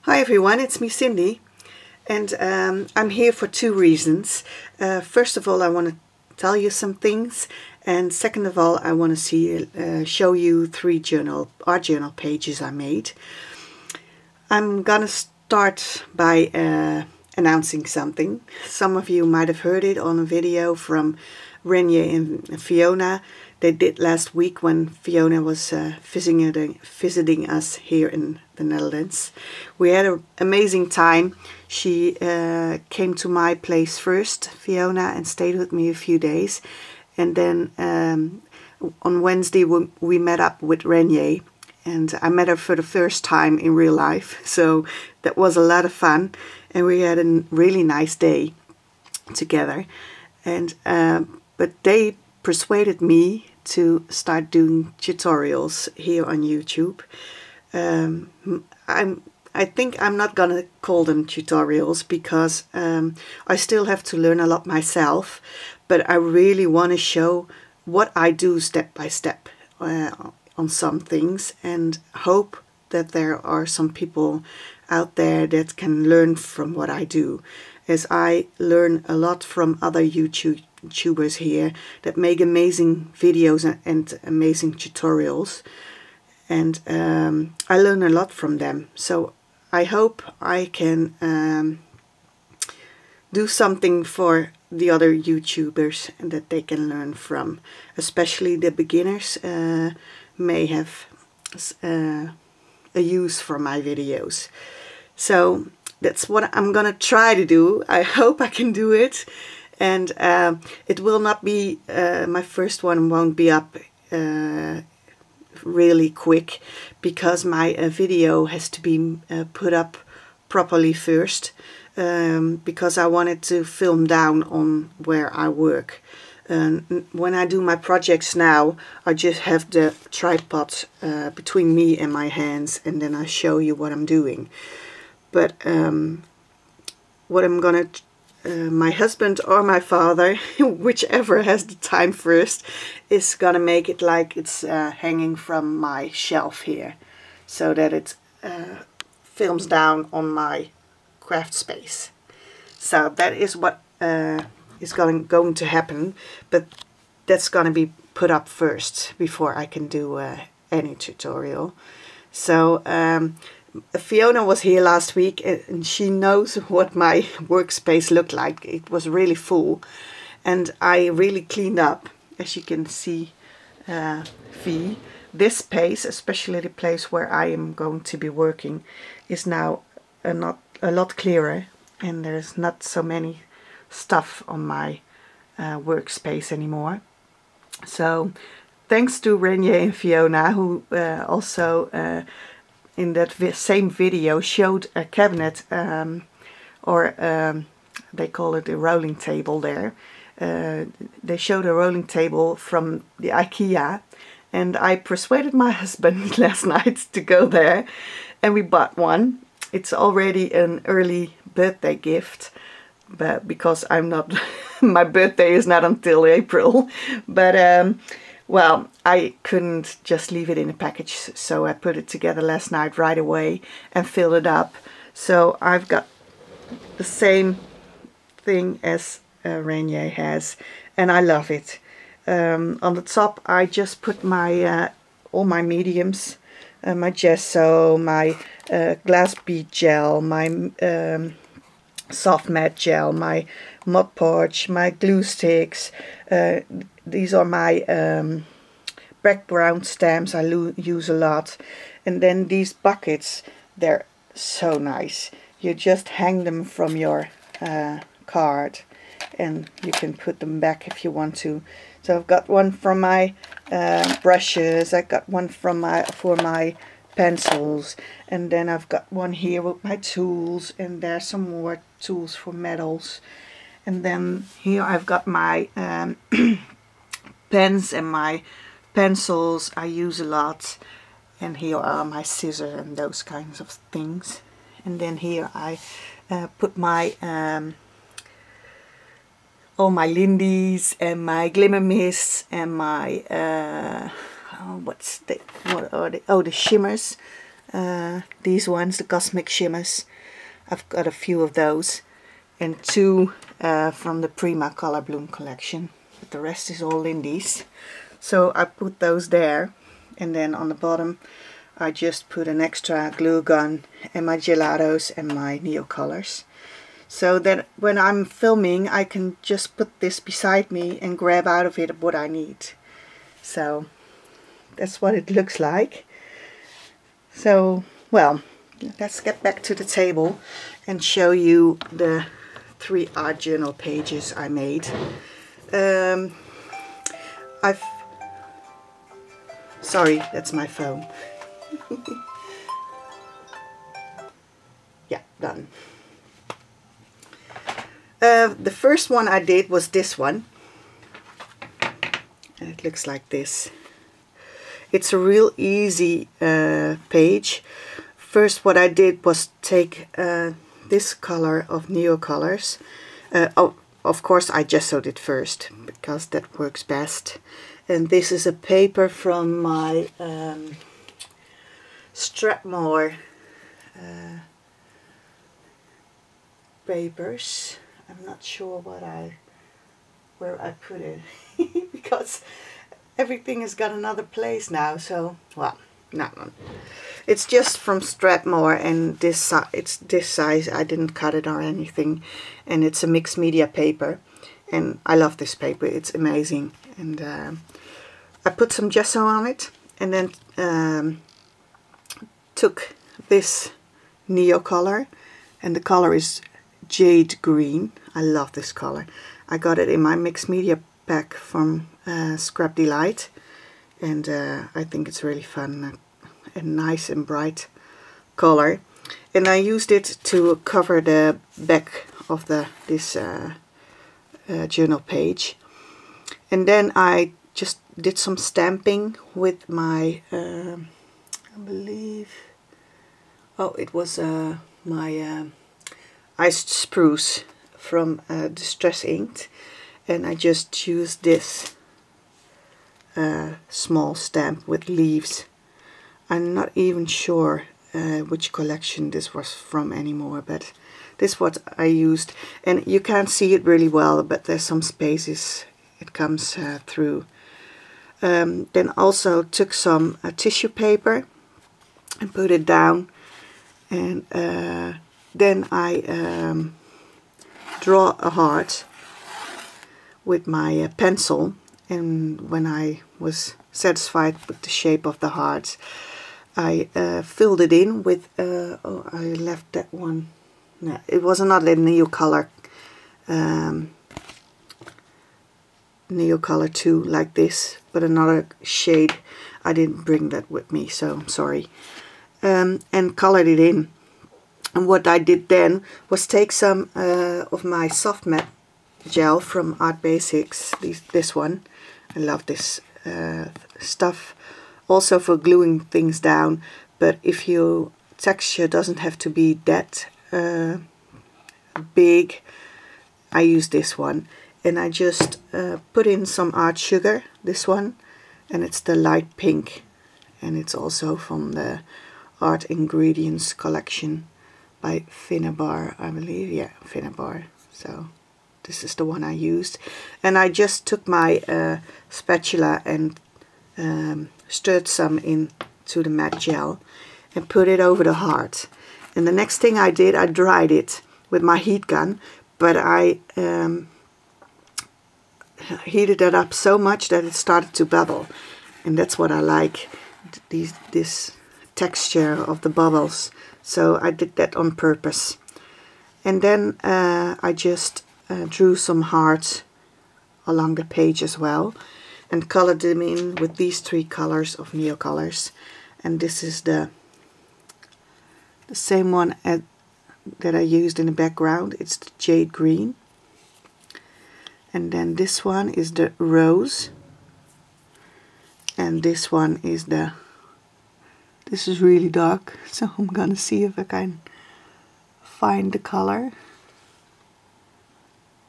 Hi everyone, it's me Cindy, and I'm here for two reasons. First of all, I want to tell you some things, and second of all, I want to show you three art journal pages I made. I'm gonna start by announcing something. Some of you might have heard it on a video from Renje and Fiona. They did last week when Fiona was visiting us here in the Netherlands. We had an amazing time. She came to my place first, Fiona, and stayed with me a few days. And then on Wednesday we met up with Renje, and I met her for the first time in real life. So that was a lot of fun, and we had a really nice day together. And but they persuaded me to start doing tutorials here on YouTube. I think I'm not gonna call them tutorials because I still have to learn a lot myself, but I really want to show what I do step by step on some things, and hope that there are some people out there that can learn from what I do, as I learn a lot from other YouTubers here that make amazing videos and amazing tutorials, and I learn a lot from them. So I hope I can do something for the other YouTubers and that they can learn from, especially the beginners may have a use for my videos. So that's what I'm gonna try to do. I hope I can do it, and it will not be my first one won't be up really quick, because my video has to be put up properly first, because I wanted to film down on where I work. When I do my projects now, I just have the tripod between me and my hands, and then I show you what I'm doing. But what I'm gonna, my husband or my father, whichever has the time first, is gonna make it like it's hanging from my shelf here, so that it films down on my craft space. So that is what is going to happen, but that's gonna be put up first before I can do any tutorial. So Fiona was here last week, and she knows what my workspace looked like. It was really full, and I really cleaned up, as you can see. This space, especially the place where I am going to be working, is now a lot clearer, and there's not so many stuff on my workspace anymore. So thanks to Renje and Fiona, who also in that same video showed a cabinet, or they call it a rolling table there. They showed a rolling table from the IKEA, and I persuaded my husband last night to go there, and we bought one. It's already an early birthday gift, but because I'm not, my birthday is not until April, but well, I couldn't just leave it in a package, so I put it together last night right away and filled it up. So I've got the same thing as Renje has, and I love it. On the top I just put my all my mediums, my gesso, my glass bead gel, my soft matte gel, my Mod Podge, my glue sticks. These are my background stamps I use a lot. And then these buckets, they're so nice. You just hang them from your card, and you can put them back if you want to. So I've got one from my brushes, I got one from for my pencils, and then I've got one here with my tools, and there's some more tools for metals. And then here I've got my pens and my pencils I use a lot, and here are my scissors and those kinds of things. And then here I put my all my Lindies and my glimmer mists and my what are they? Oh, the shimmers. These ones, the Cosmic Shimmers. I've got a few of those, and 2 from the Prima Color Bloom collection, but the rest is all Lindy's. So I put those there, and then on the bottom I just put an extra glue gun and my gelatos and my Neo colors, so that when I'm filming I can just put this beside me and grab out of it what I need. So that's what it looks like. So, well, let's get back to the table and show you the 3 art journal pages I made. Sorry, that's my phone. Yeah, done. The first one I did was this one, and it looks like this. It's a real easy page. First, what I did was take this color of Neo colors. Of course I gessoed it first because that works best. And this is a paper from my Strathmore papers. I'm not sure where I put it because everything has got another place now. So, well, no. It's just from Strathmore, and it's this size. I didn't cut it or anything, and it's a mixed media paper, and I love this paper. It's amazing. And I put some gesso on it, and then took this Neo color, and the color is Jade Green. I love this color. I got it in my mixed media pack from Scrap Delight, and I think it's really fun, a nice and bright color. And I used it to cover the back of this journal page. And then I just did some stamping with my, I believe, oh, it was my iced spruce from Distress Inked, and I just used this small stamp with leaves. I'm not even sure which collection this was from anymore, but this is what I used, and you can't see it really well, but there's some spaces it comes through. Then also took some tissue paper and put it down, and then I draw a heart with my pencil, and when I was satisfied with the shape of the heart, I filled it in with, oh, I left that one, no, it was another Neo color, Neo color 2 like this, but another shade. I didn't bring that with me, so I'm sorry. And colored it in. And what I did then was take some of my soft matte gel from Art Basics, this one. I love this stuff, also for gluing things down, but if your texture doesn't have to be that big, I use this one. And I just put in some art sugar, this one, and it's the light pink, and it's also from the Art Ingredients collection by Finnabar, I believe. Yeah, Finnabar. So this is the one I used, and I just took my spatula and stirred some into the matte gel and put it over the heart. And the next thing I did, I dried it with my heat gun, but I heated it up so much that it started to bubble, and that's what I like, this texture of the bubbles. So I did that on purpose. And then I just drew some hearts along the page as well, and colored them in with these 3 colors of Neo colors. And this is the same one that I used in the background. It's the Jade Green. And then this one is the Rose, and this one is this is really dark, so I'm gonna see if I can find the color.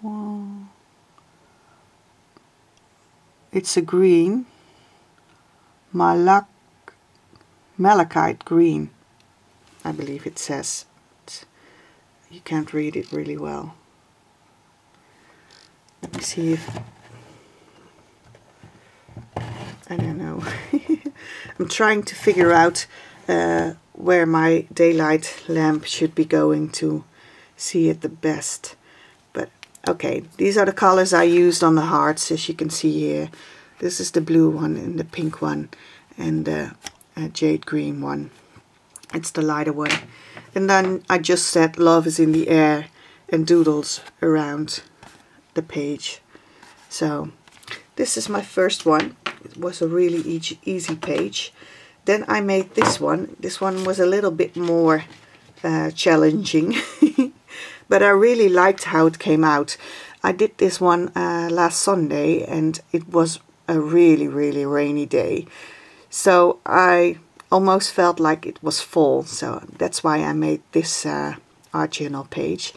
Wow. It's a green, malachite green. I believe it says. You can't read it really well. Let me see if... I don't know. I'm trying to figure out where my daylight lamp should be going to see it the best. But okay, these are the colors I used on the hearts, as you can see here. This is the blue one and the pink one and the jade green one. It's the lighter one. And then I just said love is in the air and doodles around the page. So this is my first one. It was a really easy page. Then I made this one. This one was a little bit more challenging. But I really liked how it came out. I did this one last Sunday and it was a really rainy day. So I almost felt like it was fall. So that's why I made this art journal page.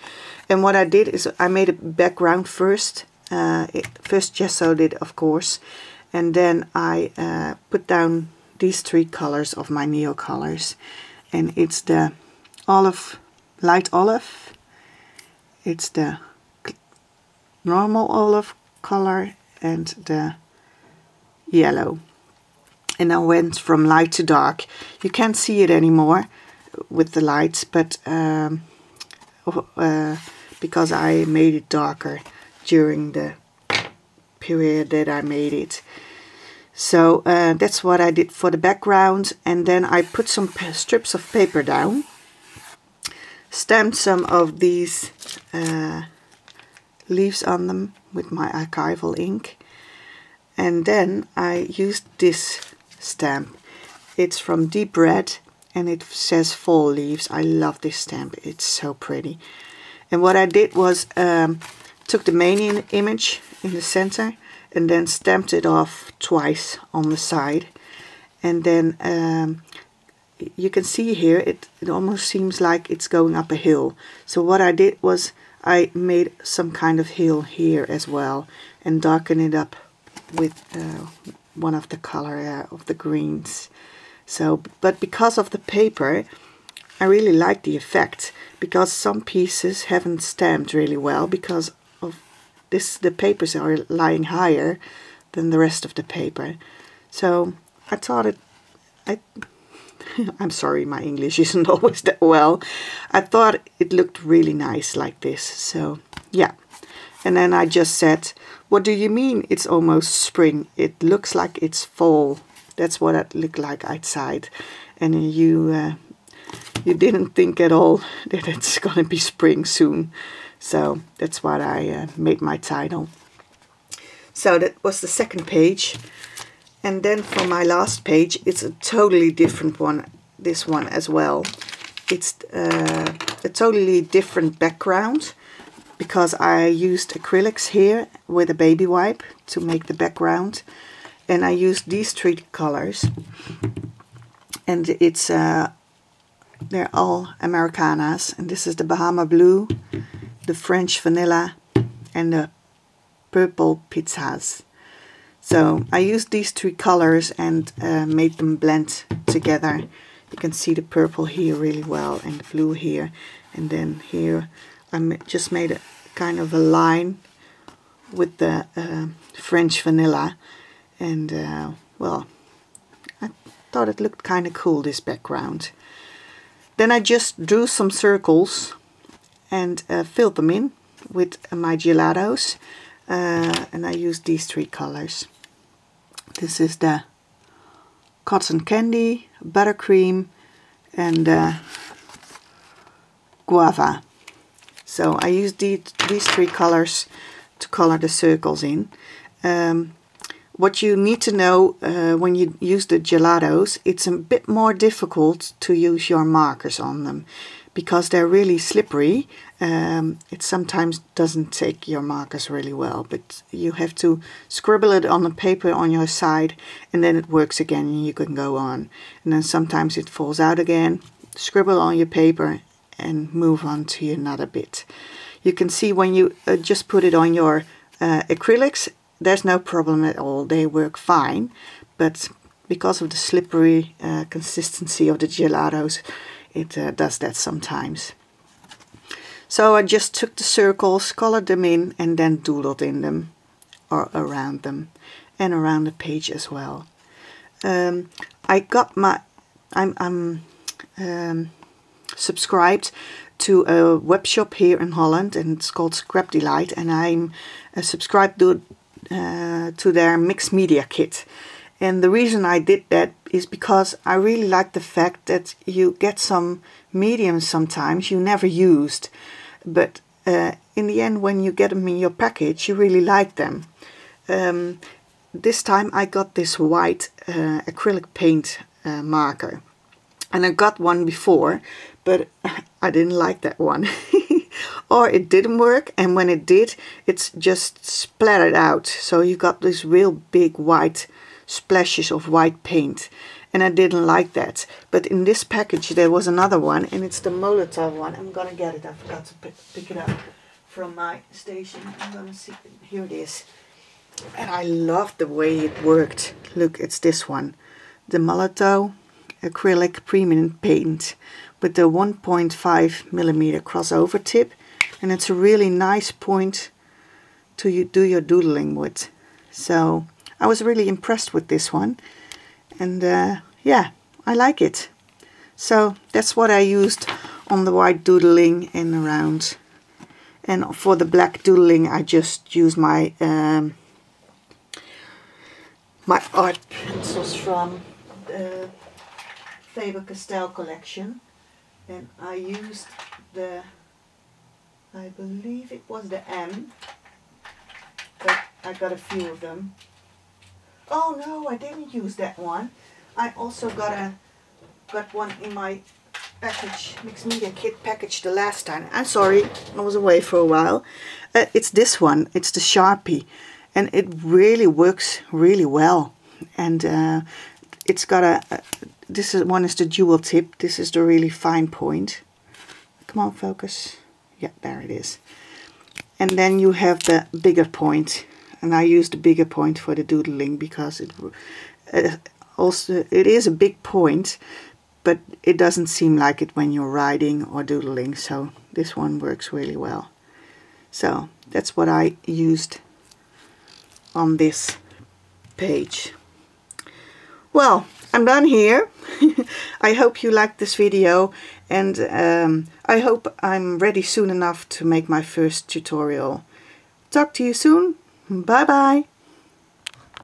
And what I did is I made a background first. First gessoed it, of course. And then I put down these three colors of my Neo colors. And it's the light olive. It's the normal olive color and the yellow. And I went from light to dark. You can't see it anymore with the lights, but because I made it darker during the period that I made it. So that's what I did for the background. And then I put some strips of paper down, stamped some of these leaves on them with my archival ink, and then I used this stamp. It's from Deep Red and it says fall leaves. I love this stamp, it's so pretty. And what I did was took the main image in the center and then stamped it off twice on the side. And then you can see here it almost seems like it's going up a hill. So what I did was I made some kind of hill here as well and darken it up with one of the color of the greens. So, but because of the paper, I really like the effect, because some pieces haven't stamped really well because of this. The papers are lying higher than the rest of the paper. So I thought I'm sorry, my English isn't always that well. I thought it looked really nice like this. So yeah. And then I just said, what do you mean it's almost spring? It looks like it's fall. That's what it looked like outside. And you didn't think at all that it's going to be spring soon. So that's what I made my title. So that was the second page. And then for my last page, it's a totally different one. This one as well. It's a totally different background, because I used acrylics here with a baby wipe to make the background. And I used these three colors. And it's they're all Americanas. And this is the Bahama Blue, the French Vanilla, and the Purple Pizzazz. So I used these three colors and made them blend together. You can see the purple here really well and the blue here. And then here I just made a kind of a line with the French Vanilla. And well, I thought it looked kind of cool, this background. Then I just drew some circles and filled them in with my gelatos. And I used these three colors. This is the cotton candy, buttercream, and guava. So I used these three colors to color the circles in. What you need to know when you use the gelatos, it's a bit more difficult to use your markers on them, because they're really slippery. It sometimes doesn't take your markers really well, but you have to scribble it on the paper on your side, and then it works again and you can go on. And then sometimes it falls out again. Scribble on your paper and move on to another bit. You can see when you just put it on your acrylics, there's no problem at all. They work fine, but because of the slippery consistency of the gelatos, it does that sometimes. So I just took the circles, colored them in, and then doodled in them, or around them, and around the page as well. I got my, I'm subscribed to a web shop here in Holland, and it's called Scrap Delight, and I'm subscribed to their mixed media kit. And the reason I did that is because I really like the fact that you get some mediums sometimes you never used, but in the end when you get them in your package you really like them. This time I got this white acrylic paint marker, and I got one before, but I didn't like that one. Or it didn't work, and when it did, it's just splattered out. So you got this real big white splashes of white paint, and I didn't like that. But in this package there was another one, and it's the Molotov one. I'm gonna get it. I forgot to pick it up from my station. I'm gonna see. Here it is. And I love the way it worked. Look, it's this one. The Molotov acrylic premium paint with the 1.5mm crossover tip, and it's a really nice point to do your doodling with. So I was really impressed with this one, and yeah, I like it. So that's what I used on the white doodling and around. And for the black doodling I just used my my art pencils from the Faber-Castell collection, and I used the, I believe it was the M, but I got a few of them. Oh no, I didn't use that one. I also got one in my package, mixed media kit package the last time. I'm sorry, I was away for a while. It's this one, it's the Sharpie, and it really works really well. And it's got a, this is one is the dual tip. This is the really fine point. Come on, focus. Yeah, there it is. And then you have the bigger point, and I use the bigger point for the doodling because it also it is a big point, but it doesn't seem like it when you're writing or doodling. So this one works really well. So that's what I used on this page. Well, I'm done here. I hope you liked this video, and I hope I'm ready soon enough to make my first tutorial. Talk to you soon. Bye bye.